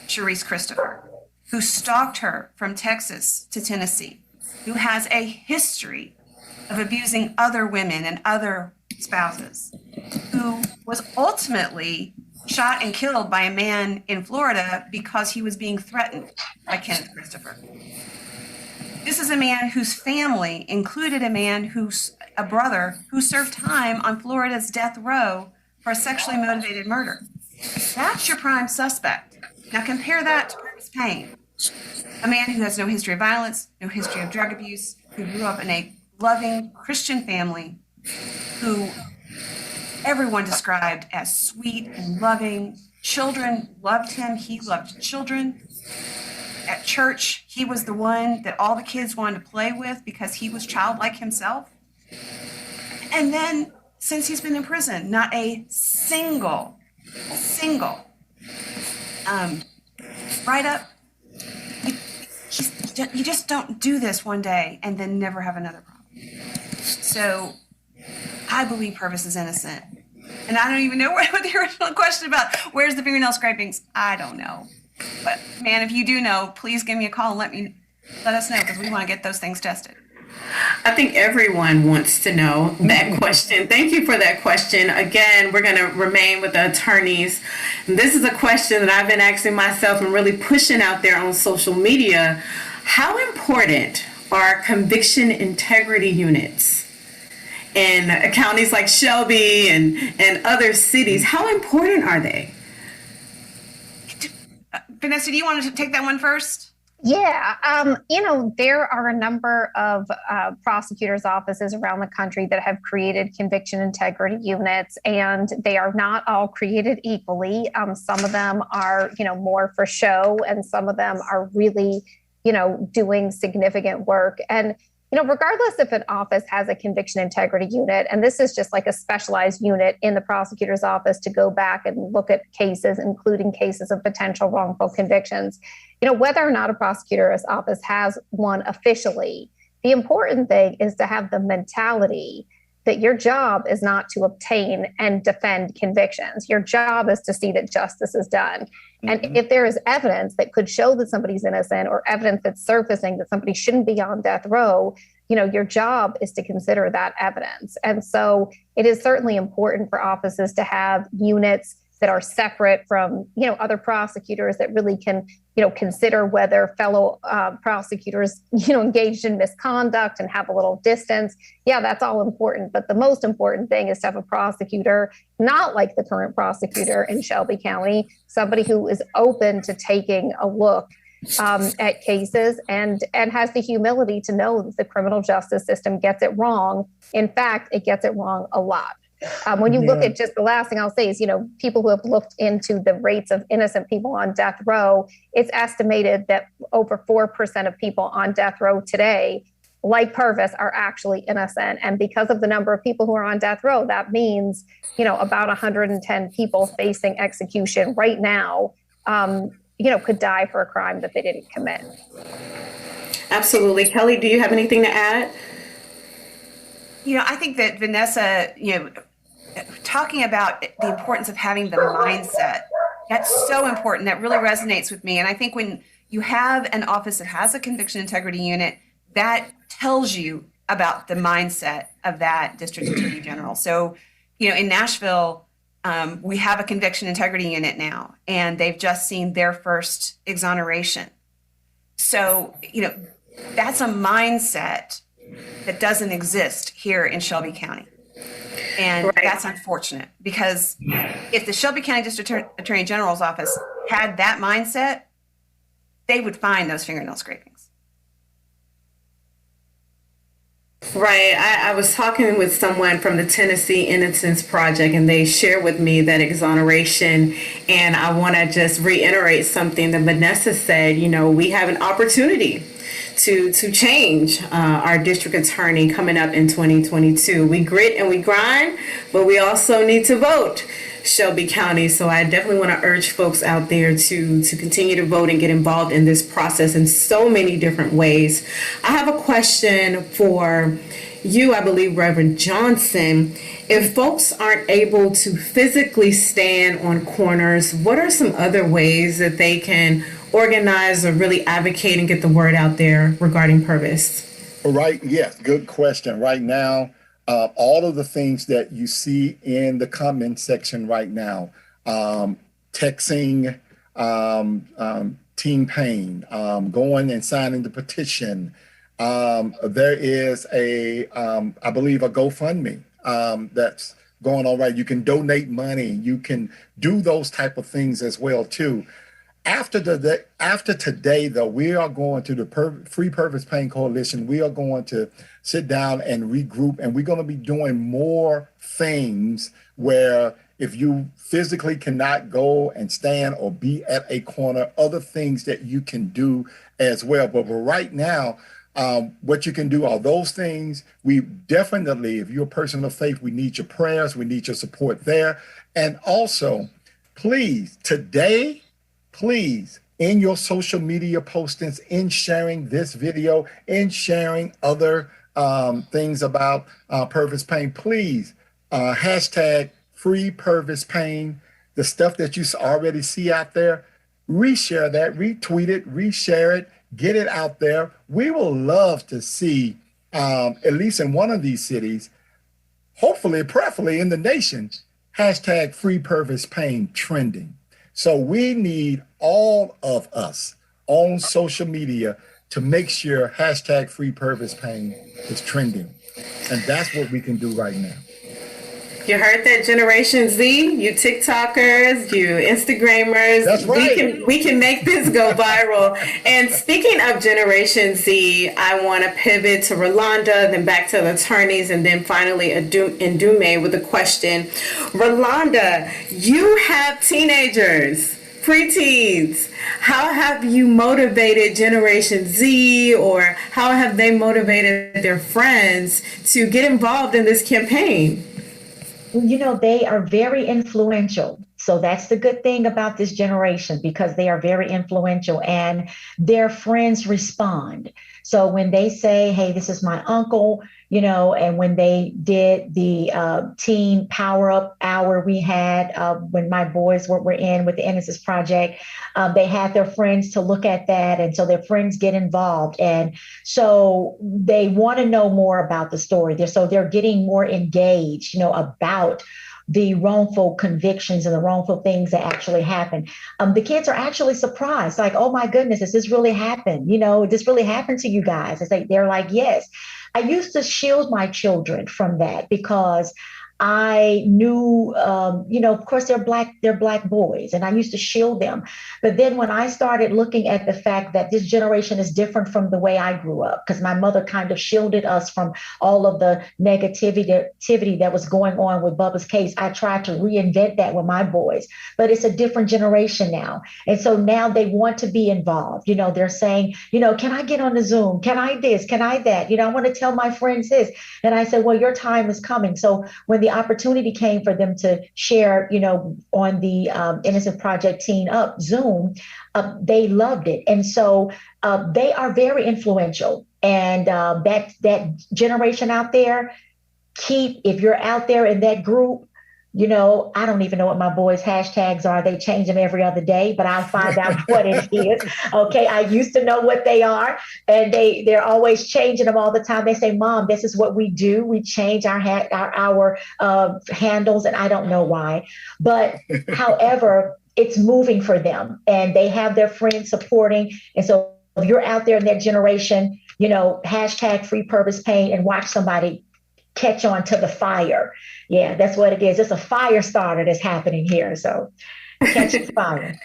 Sharice Christopher, who stalked her from Texas to Tennessee, who has a history of abusing other women and other spouses, who was ultimately shot and killed by a man in Florida because he was being threatened by Kenneth Christopher. This is a man whose family included a brother who served time on Florida's death row for a sexually motivated murder. That's your prime suspect. Now compare that to Pervis Payne, a man who has no history of violence, no history of drug abuse, who grew up in a loving Christian family, who everyone described as sweet and loving. Children loved him. He loved children. At church, he was the one that all the kids wanted to play with because he was childlike himself. And then, since he's been in prison, not a single write-up. You just don't do this one day and then never have another problem. So I believe Pervis is innocent. And I don't even know what the original question about where's the fingernail scrapings. I don't know. But man, if you do know, please give me a call and let us know, because we want to get those things tested. I think everyone wants to know that question. Thank you for that question. Again, we're going to remain with the attorneys. And this is a question that I've been asking myself and really pushing out there on social media. How important are conviction integrity units in counties like Shelby and other cities? How important are they? Vanessa, do you want to take that one first? Yeah, there are a number of prosecutors' offices around the country that have created conviction integrity units, and they are not all created equally. Some of them are, more for show, and some of them are really, doing significant work. And regardless if an office has a conviction integrity unit, and this is just like a specialized unit in the prosecutor's office to go back and look at cases, including cases of potential wrongful convictions, whether or not a prosecutor's office has one officially, the important thing is to have the mentality that your job is not to obtain and defend convictions. Your job is to see that justice is done. And if there is evidence that could show that somebody's innocent, or evidence that's surfacing that somebody shouldn't be on death row, your job is to consider that evidence. And so it is certainly important for offices to have units that are separate from, other prosecutors, that really can, consider whether fellow prosecutors, engaged in misconduct and have a little distance. Yeah, that's all important. But the most important thing is to have a prosecutor, not like the current prosecutor in Shelby County, somebody who is open to taking a look at cases and has the humility to know that the criminal justice system gets it wrong. In fact, it gets it wrong a lot. When you look at, just the last thing I'll say is, people who have looked into the rates of innocent people on death row, it's estimated that over 4% of people on death row today, like Pervis, are actually innocent. And because of the number of people who are on death row, that means, about 110 people facing execution right now, could die for a crime that they didn't commit. Absolutely. Kelly, do you have anything to add? I think that Vanessa, talking about the importance of having the mindset, that's so important. That really resonates with me. And I think when you have an office that has a conviction integrity unit, that tells you about the mindset of that district attorney general. So, in Nashville, we have a conviction integrity unit now, and they've just seen their first exoneration. So, that's a mindset that doesn't exist here in Shelby County. And that's unfortunate, because if the Shelby County District Attorney General's office had that mindset, they would find those fingernail scrapings. Right. I was talking with someone from the Tennessee Innocence Project, and they shared with me that exoneration. And I want to just reiterate something that Vanessa said. We have an opportunity to change our district attorney coming up in 2022. We grit and we grind, but we also need to vote, Shelby County. So I definitely want to urge folks out there to continue to vote and get involved in this process in so many different ways. I have a question for you, I believe, Reverend Johnson. If folks aren't able to physically stand on corners, what are some other ways that they can organize or really advocate and get the word out there regarding Pervis? Right. Yes. Good question. Right now, all of the things that you see in the comment section right now, texting, TEAMPAYNE, going and signing the petition. There is I believe, a GoFundMe that's going on right. You can donate money. You can do those type of things as well too. After today, though, we are going to the Free Pervis Payne Coalition. We are going to sit down and regroup, and we're going to be doing more things where if you physically cannot go and stand or be at a corner, other things that you can do as well. But right now, what you can do are those things. We definitely, if you're a person of faith, we need your prayers. We need your support there. And also, please, today, please, in your social media postings, in sharing this video, in sharing other things about Pervis Payne, please hashtag Free Pervis Payne. The stuff that you already see out there, reshare that, retweet it, reshare it, get it out there. We will love to see, at least in one of these cities, hopefully, preferably in the nation, hashtag Free Pervis Payne trending. So we need all of us on social media to make sure hashtag Free Pervis Payne is trending. And that's what we can do right now. You heard that, Generation Z, you TikTokers, you Instagrammers. That's right. We can make this go viral. And speaking of Generation Z, I want to pivot to Rolanda, then back to the attorneys, and then finally Ndume with a question. Rolanda, you have teenagers, preteens. How have you motivated Generation Z, or how have they motivated their friends to get involved in this campaign? You know, they are very influential. So that's the good thing about this generation, because they are very influential and their friends respond. So when they say, hey, this is my uncle, you know, and when they did the teen power up hour we had when my boys were in with the Innocence Project, they had their friends to look at that. And so their friends get involved. And so they want to know more about the story. So they're getting more engaged, you know, about the wrongful convictions and the wrongful things that actually happen. The kids are actually surprised, like, oh my goodness, does this really happen? You know, this really happened to you guys? They're like, yes. I used to shield my children from that because I knew, you know, of course, they're black boys, and I used to shield them. But then when I started looking at the fact that this generation is different from the way I grew up, because my mother kind of shielded us from all of the negativity that was going on with Bubba's case, I tried to reinvent that with my boys. But it's a different generation now. And so now they want to be involved. You know, they're saying, you know, can I get on the Zoom? Can I this? Can I that? You know, I want to tell my friends this. And I said, well, your time is coming. So when the opportunity came for them to share, you know, on the Innocent Project Teen Up Zoom, they loved it. And so they are very influential. And that generation out there, if you're out there in that group, you know, I don't even know what my boys' hashtags are. They change them every other day, but I'll find out what it is. Okay, I used to know what they are, and they're always changing them all the time. They say, "Mom, this is what we do. We change our handles," and I don't know why. But however, it's moving for them, and they have their friends supporting. And so, if you're out there in that generation, you know, hashtag Free Pervis Payne and watch somebody catch on to the fire. Yeah, that's what it is. It's a fire starter that's happening here. So catch the fire.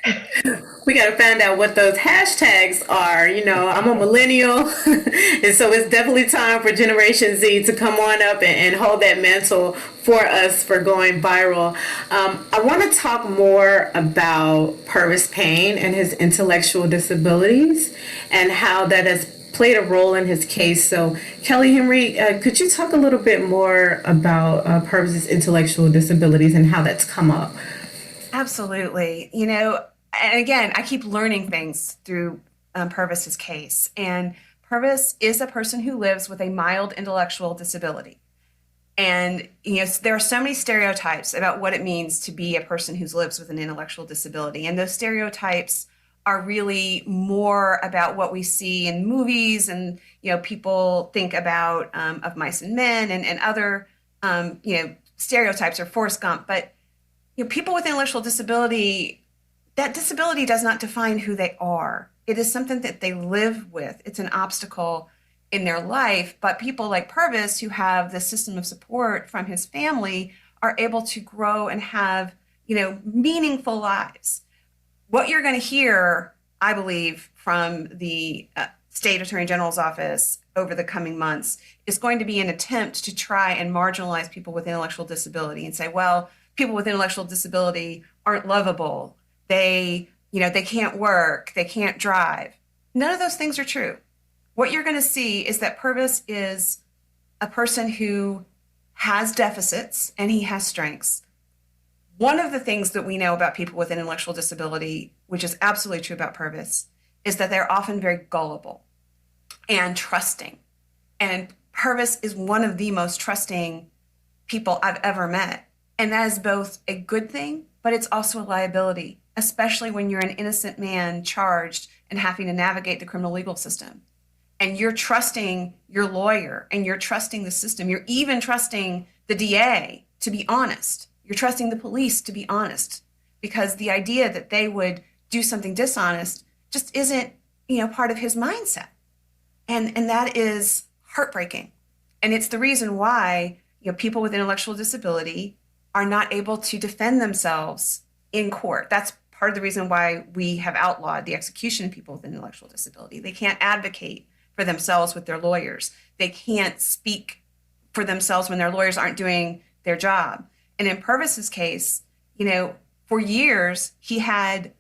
We got to find out what those hashtags are. You know, I'm a millennial, and so it's definitely time for Generation Z to come on up and hold that mantle for us for going viral. I want to talk more about Pervis Payne and his intellectual disabilities and how that has played a role in his case. So, Kelly Henry, could you talk a little bit more about Pervis's intellectual disabilities and how that's come up? Absolutely. You know, and again, I keep learning things through Pervis's case. And Pervis is a person who lives with a mild intellectual disability. And, you know, there are so many stereotypes about what it means to be a person who lives with an intellectual disability. And those stereotypes are really more about what we see in movies, and, you know, people think about Of Mice and Men and other, you know, stereotypes, or Forrest Gump. But, you know, people with intellectual disability, that disability does not define who they are. It is something that they live with. It's an obstacle in their life. But people like Pervis, who have the system of support from his family, are able to grow and have, you know, meaningful lives. what you're going to hear, I believe, from the State Attorney General's office over the coming months is going to be an attempt to try and marginalize people with intellectual disability and say, well, people with intellectual disability aren't lovable. They can't work. They can't drive. None of those things are true. What you're going to see is that Pervis is a person who has deficits and he has strengths. One of the things that we know about people with intellectual disability, which is absolutely true about Pervis, is that they're often very gullible and trusting. And Pervis is one of the most trusting people I've ever met. And that is both a good thing, but it's also a liability, especially when you're an innocent man charged and having to navigate the criminal legal system. And you're trusting your lawyer and you're trusting the system. You're even trusting the DA to be honest. You're trusting the police to be honest, because the idea that they would do something dishonest just isn't, part of his mindset. And that is heartbreaking. And it's the reason why, people with intellectual disability are not able to defend themselves in court. That's part of the reason why we have outlawed the execution of people with intellectual disability. They can't advocate for themselves with their lawyers. They can't speak for themselves when their lawyers aren't doing their job. And in Pervis's case, for years, he had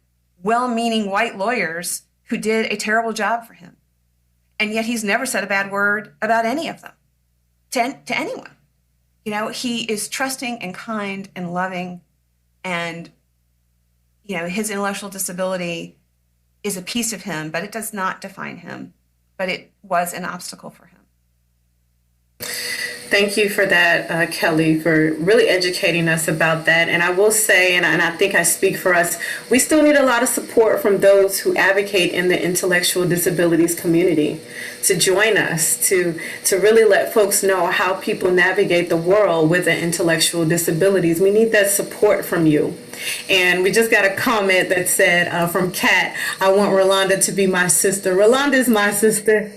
well-meaning white lawyers who did a terrible job for him. And yet he's never said a bad word about any of them to anyone. He is trusting and kind and loving, and, his intellectual disability is a piece of him, but it does not define him, but it was an obstacle for him. Thank you for that, Kelly, for really educating us about that. And I will say, and I think I speak for us, we still need a lot of support from those who advocate in the intellectual disabilities community to join us, to really let folks know how people navigate the world with the intellectual disabilities. We need that support from you. And we just got a comment that said from Kat, I want Rolanda to be my sister. Rolanda is my sister.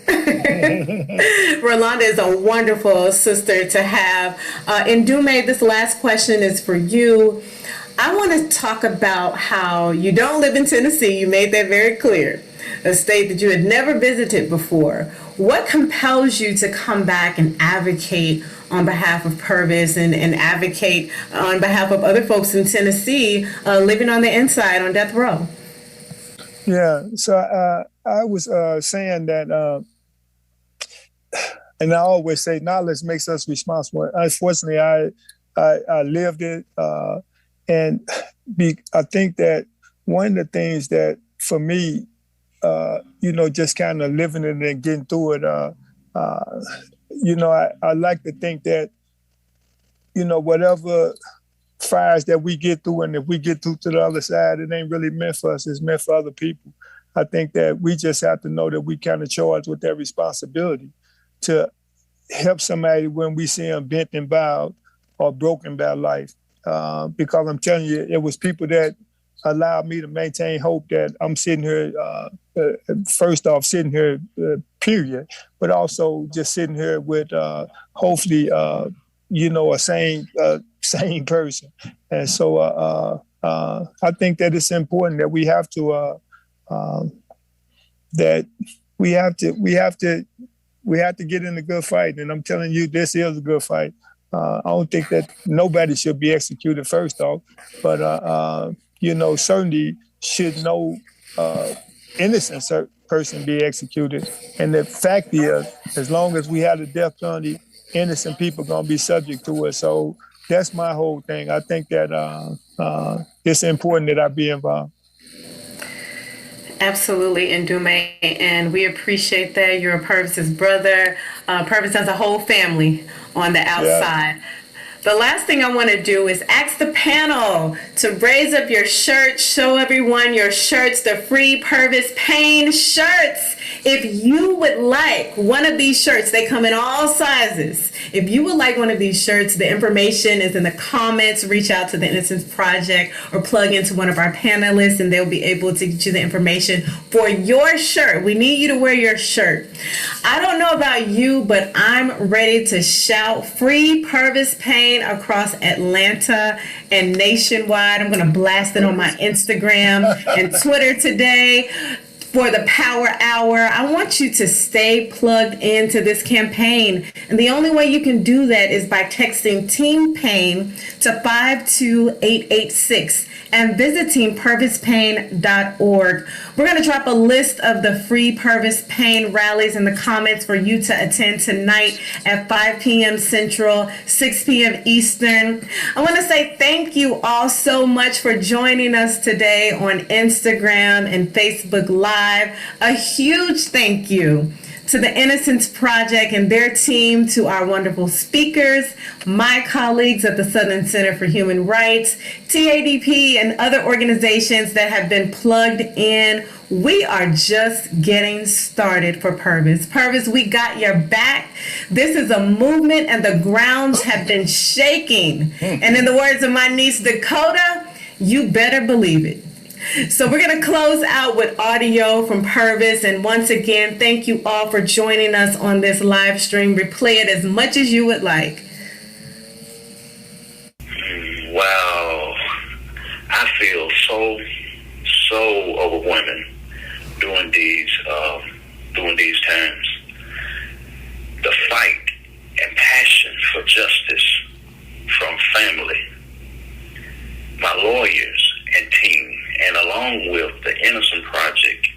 Rolanda is a wonderful sister to have. And Dume, this last question is for you. I want to talk about how you don't live in Tennessee. You made that very clear. A state that you had never visited before. What compels you to come back and advocate on behalf of Pervis and advocate on behalf of other folks in Tennessee living on the inside on death row? Yeah, so I was saying that, and I always say knowledge makes us responsible. Unfortunately, I lived it, and I think that one of the things that for me, just kind of living it and getting through it, I like to think that, whatever fires that we get through, and if we get through to the other side, it ain't really meant for us, it's meant for other people. I think that we just have to know that we kind of charged with that responsibility to help somebody when we see them bent and bowed or broken by life. Because I'm telling you, it was people that allowed me to maintain hope that I'm sitting here, first off, sitting here, period, but also just sitting here with hopefully, a sane person. And so I think that it's important that we have to, we have to get in a good fight. And I'm telling you, this is a good fight. I don't think that nobody should be executed first off, but certainly should no innocent person be executed. And the fact is, as long as we have the death penalty, innocent people gonna be subject to it. So that's my whole thing. I think that it's important that I be involved. Absolutely, Ndume, and we appreciate that. You're Pervis's brother. Pervis has a whole family on the outside. Yeah. The last thing I want to do is ask the panel to raise up your shirts, show everyone your shirts, the free Pervis Payne shirts. If you would like one of these shirts, they come in all sizes. If you would like one of these shirts, the information is in the comments. Reach out to the Innocence Project or plug into one of our panelists and they'll be able to get you the information for your shirt. We need you to wear your shirt. I don't know about you, but I'm ready to shout free Pervis Payne across Atlanta and nationwide. I'm going to blast it on my Instagram and Twitter today. For the Power Hour, I want you to stay plugged into this campaign. And the only way you can do that is by texting TEAMPAYNE to 52886 and visiting pervispayne.org. We're going to drop a list of the free Pervis Payne rallies in the comments for you to attend tonight at 5 p.m. Central, 6 p.m. Eastern. I want to say thank you all so much for joining us today on Instagram and Facebook Live. A huge thank you to the Innocence Project and their team, to our wonderful speakers, my colleagues at the Southern Center for Human Rights, TADP, and other organizations that have been plugged in. We are just getting started for Pervis. Pervis, we got your back. This is a movement and the grounds have been shaking. And in the words of my niece Dakota, you better believe it. So we're going to close out with audio from Pervis. And once again, thank you all for joining us on this live stream. Replay it as much as you would like. Wow. I feel so overwhelming during these times. The fight and passion for justice from family, my lawyers and team, and along with the Innocent Project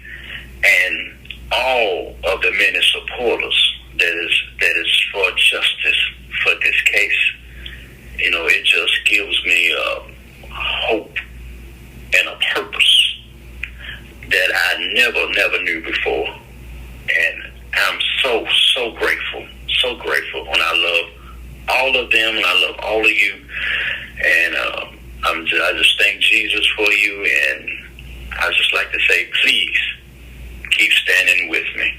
and all of the many supporters that is for justice for this case. You know, it just gives me hope and a purpose that I never knew before. And I'm so grateful, and I love all of them, and I love all of you, and I just thank Jesus for you, and I just like to say, please keep standing with me.